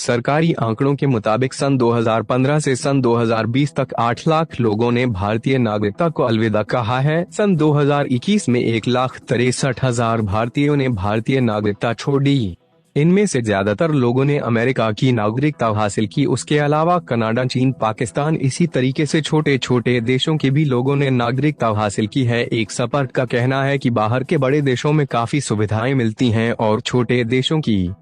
सरकारी आंकड़ों के मुताबिक सन 2015 से सन 2020 तक 8 लाख लोगों ने भारतीय नागरिकता को अलविदा कहा है। सन 2021 में 1,63,000 भारतीयों ने भारतीय नागरिकता छोड़ दी। इनमें से ज्यादातर लोगों ने अमेरिका की नागरिकता हासिल की। उसके अलावा कनाडा, चीन, पाकिस्तान, इसी तरीके से छोटे छोटे देशों के भी लोगों ने नागरिकता हासिल की है। एक संपर्क का कहना है कि बाहर के बड़े देशों में काफी सुविधाएं मिलती हैं और छोटे देशों की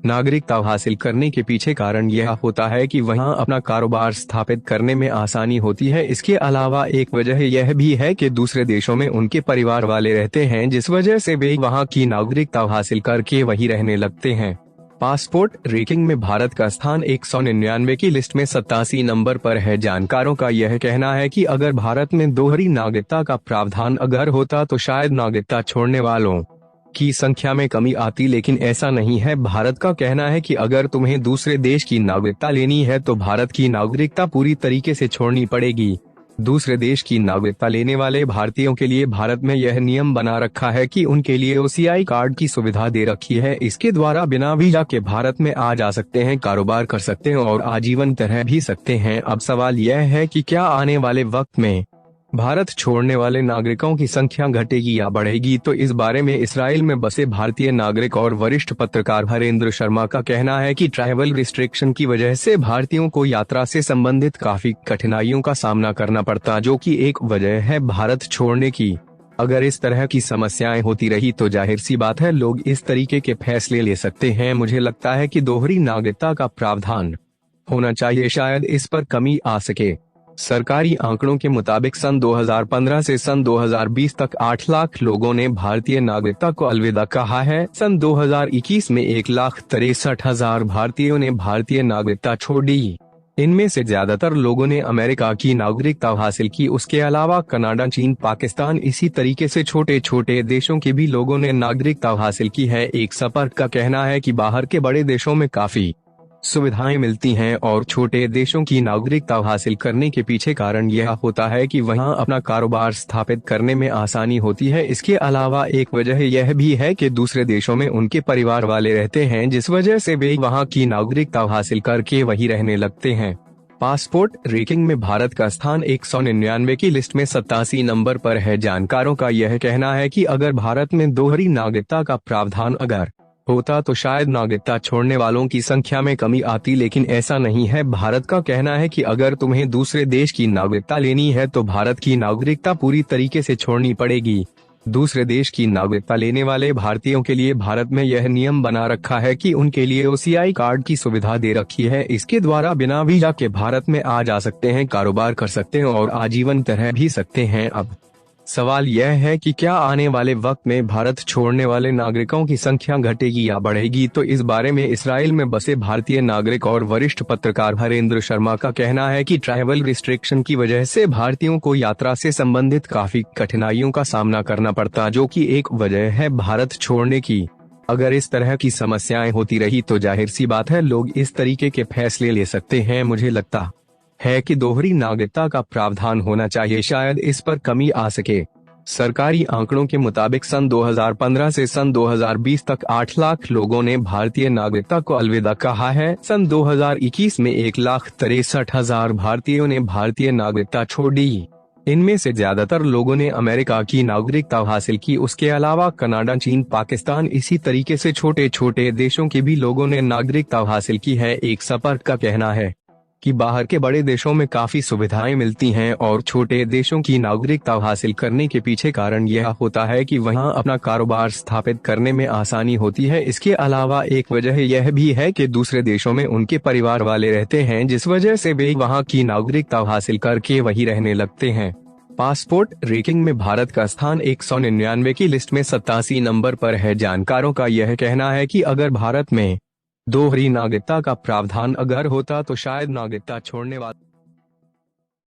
नागरिकता हासिल करने के पीछे कारण यह होता है कि वहां अपना कारोबार स्थापित करने में आसानी होती है। इसके अलावा एक वजह यह भी है कि दूसरे देशों में उनके परिवार वाले रहते हैं, जिस वजह से वे वहां की नागरिकता हासिल करके वहीं रहने लगते हैं। पासपोर्ट रैंकिंग में भारत का स्थान 199 की लिस्ट में 87 नंबर पर है। जानकारों का यह कहना है कि अगर भारत में दोहरी नागरिकता का प्रावधान अगर होता तो शायद नागरिकता छोड़ने वालों की संख्या में कमी आती, लेकिन ऐसा नहीं है। भारत का कहना है कि अगर तुम्हें दूसरे देश की नागरिकता लेनी है तो भारत की नागरिकता पूरी तरीके से छोड़नी पड़ेगी। दूसरे देश की नागरिकता लेने वाले भारतीयों के लिए भारत में यह नियम बना रखा है कि उनके लिए OCI कार्ड की सुविधा दे रखी है। इसके द्वारा बिना वीजा के भारत में आ जा सकते हैं, कारोबार कर सकते हैं और आजीवन रह भी सकते हैं। अब सवाल यह है कि क्या आने वाले वक्त में भारत छोड़ने वाले नागरिकों की संख्या घटेगी या बढ़ेगी? तो इस बारे में इस्राइल में बसे भारतीय नागरिक और वरिष्ठ पत्रकार हरेंद्र शर्मा का कहना है कि ट्रैवल रिस्ट्रिक्शन की वजह से भारतीयों को यात्रा से संबंधित काफी कठिनाइयों का सामना करना पड़ता, जो कि एक वजह है भारत छोड़ने की। अगर इस तरह की समस्याएं होती रही तो जाहिर सी बात है लोग इस तरीके के फैसले ले सकते हैं। मुझे लगता है कि दोहरी नागरिकता का प्रावधान होना चाहिए, शायद इस पर कमी आ सके। सरकारी आंकड़ों के मुताबिक सन 2015 से सन 2020 तक 8 लाख लोगों ने भारतीय नागरिकता को अलविदा कहा है। सन 2021 में 1,63,000 भारतीयों ने भारतीय नागरिकता छोड़ दी। इनमें से ज्यादातर लोगों ने अमेरिका की नागरिकता हासिल की। उसके अलावा कनाडा, चीन, पाकिस्तान, इसी तरीके से छोटे छोटे देशों के भी लोगों ने नागरिकता हासिल की है। एक संपर्क का कहना है कि बाहर के बड़े देशों में काफी सुविधाएं मिलती हैं और छोटे देशों की नागरिकता हासिल करने के पीछे कारण यह होता है कि वहां अपना कारोबार स्थापित करने में आसानी होती है। इसके अलावा एक वजह यह भी है कि दूसरे देशों में उनके परिवार वाले रहते हैं, जिस वजह से वे वहां की नागरिकता हासिल करके वहीं रहने लगते हैं। पासपोर्ट रैंकिंग में भारत का स्थान 199 की लिस्ट में 87 नंबर पर है। जानकारों का यह कहना है कि अगर भारत में दोहरी नागरिकता का प्रावधान अगर होता तो शायद नागरिकता छोड़ने वालों की संख्या में कमी आती, लेकिन ऐसा नहीं है। भारत का कहना है कि अगर तुम्हें दूसरे देश की नागरिकता लेनी है तो भारत की नागरिकता पूरी तरीके से छोड़नी पड़ेगी। दूसरे देश की नागरिकता लेने वाले भारतीयों के लिए भारत में यह नियम बना रखा है कि उनके लिए OCI कार्ड की सुविधा दे रखी है। इसके द्वारा बिना वीजा के भारत में आ जा सकते हैं, कारोबार कर सकते हैं और आजीवन रह भी सकते हैं। अब सवाल यह है कि क्या आने वाले वक्त में भारत छोड़ने वाले नागरिकों की संख्या घटेगी या बढ़ेगी? तो इस बारे में इस्राइल में बसे भारतीय नागरिक और वरिष्ठ पत्रकार हरेंद्र शर्मा का कहना है कि ट्रैवल रिस्ट्रिक्शन की वजह से भारतीयों को यात्रा से संबंधित काफी कठिनाइयों का सामना करना पड़ता, जो कि एक वजह है भारत छोड़ने की। अगर इस तरह की समस्याएं होती रही तो जाहिर सी बात है लोग इस तरीके के फैसले ले सकते हैं। मुझे लगता है कि दोहरी नागरिकता का प्रावधान होना चाहिए, शायद इस पर कमी आ सके। सरकारी आंकड़ों के मुताबिक सन 2015 से सन 2020 तक 8 लाख लोगों ने भारतीय नागरिकता को अलविदा कहा है। सन 2021 में 1,63,000 भारतीयों ने भारतीय नागरिकता छोड़ दी। इनमें से ज्यादातर लोगों ने अमेरिका की नागरिकता हासिल की। उसके अलावा कनाडा, चीन, पाकिस्तान, इसी तरीके से छोटे छोटे देशों के भी लोगों ने नागरिकता हासिल की है। एक संपर्क का कहना है कि बाहर के बड़े देशों में काफी सुविधाएं मिलती हैं और छोटे देशों की नागरिकता हासिल करने के पीछे कारण यह होता है कि वहां अपना कारोबार स्थापित करने में आसानी होती है। इसके अलावा एक वजह यह भी है कि दूसरे देशों में उनके परिवार वाले रहते हैं, जिस वजह से वे वहां की नागरिकता हासिल करके वहीं रहने लगते हैं। पासपोर्ट रैंकिंग में भारत का स्थान 199 की लिस्ट में 87 नंबर पर है। जानकारों का यह कहना है कि अगर भारत में दोहरी नागरिकता का प्रावधान अगर होता तो शायद नागरिकता छोड़ने वाले